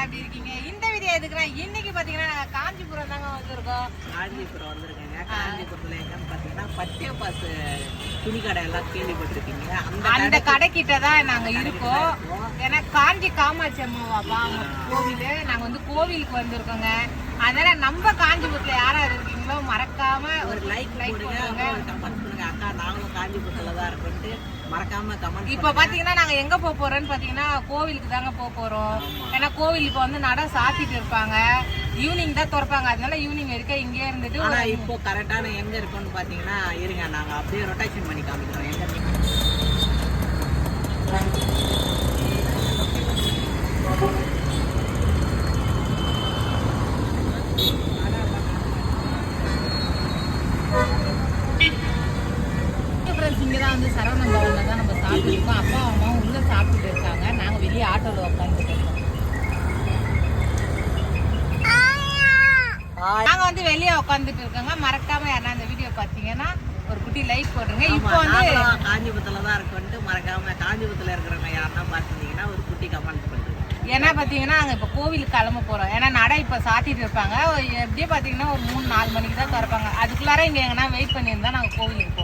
எப்படி இருக்கீங்க? இந்த வீடியோ எதுக்குன்னா இன்னைக்கு பாத்தீங்கன்னா நாங்க காஞ்சிபுரம் தாங்க வந்திருக்கோம். காஞ்சிபுரம் வந்திருக்கேங்க. காஞ்சிபுரத்துல எங்கன்னு பாத்தீங்கன்னா பச்சை பாசு துணி கடை எல்லாம் கேள்விப்பட்டிருக்கீங்க. அந்த கடை கிட்ட தான் நாங்க இருக்கோம். ஏன்னா காஞ்சி காமாட்சி அம்மாவாப்பா அவங்க கோவிலு. நாங்க வந்து கோவிலுக்கு வந்திருக்கோங்க. அதனால நம்ம காஞ்சிபுரத்துல யாராவது இருக்கீங்களோ மறக்காம ஒரு லைக் போடுங்க, ஒரு கமெண்ட் பண்ணுங்க. அக்கா நாங்களும் காஞ்சிபுரத்துல தான் இருக்கோம்ட்டு மறக்காம கமெண்ட். இப்ப பாத்தீங்கன்னா நாங்க எங்க போறோம்னு பாத்தீங்கன்னா கோவிலுக்கு தாங்க போறோம். ஏன்னா கோவிலுக்கு வந்து நட சாத்திட்டு இருப்பாங்க. ஈவினிங் தான் திறப்பாங்க. அதனால ஈவினிங் வரைக்கும் இங்கே இருந்துட்டு. ஆனா இப்போ கரெக்டான எங்க இருக்கோம்னு பாத்தீங்கன்னா இருங்க நாங்க அப்படியே ரொட்டேஷன் பண்ணி காமிக்கிறோம். எங்க இங்கதான் வந்து சரவணன் பவன்ல தான் நம்ம சாப்பிட்டு இருக்கோம். அப்பா அம்மாவும் உள்ள சாப்பிட்டுட்டு இருக்காங்க. நாங்க வெளியே ஆட்டோல உட்காந்துட்டு இருக்கோம். நாங்க வந்து வெளியே உட்காந்துட்டு இருக்கோங்க. மறக்காம யாரா இந்த வீடியோ பாத்தீங்கன்னா ஒரு குட்டி லைக் போடுங்க. இப்போ வந்து காஞ்சிபுரத்துல தான் இருக்கோம்ட்டு மறக்காம காஞ்சிபுரத்துல இருக்கிறவங்க யாருன்னா பாத்தீங்கன்னா ஒரு குட்டி கமெண்ட் பண்ணுங்க. ஏன்னா பாத்தீங்கன்னா நாங்க இப்ப கோவிலுக்கு கிளம்ப போறோம். ஏன்னா நடை இப்ப சாத்திட்டு இருப்பாங்க. எப்படியே பாத்தீங்கன்னா ஒரு 3-4 மணிக்கு தான் திறப்பாங்க. அதுக்குள்ளார இங்க எங்கன்னா வெயிட் பண்ணியிருந்தா நாங்க கோவிலுக்கு போவோம்.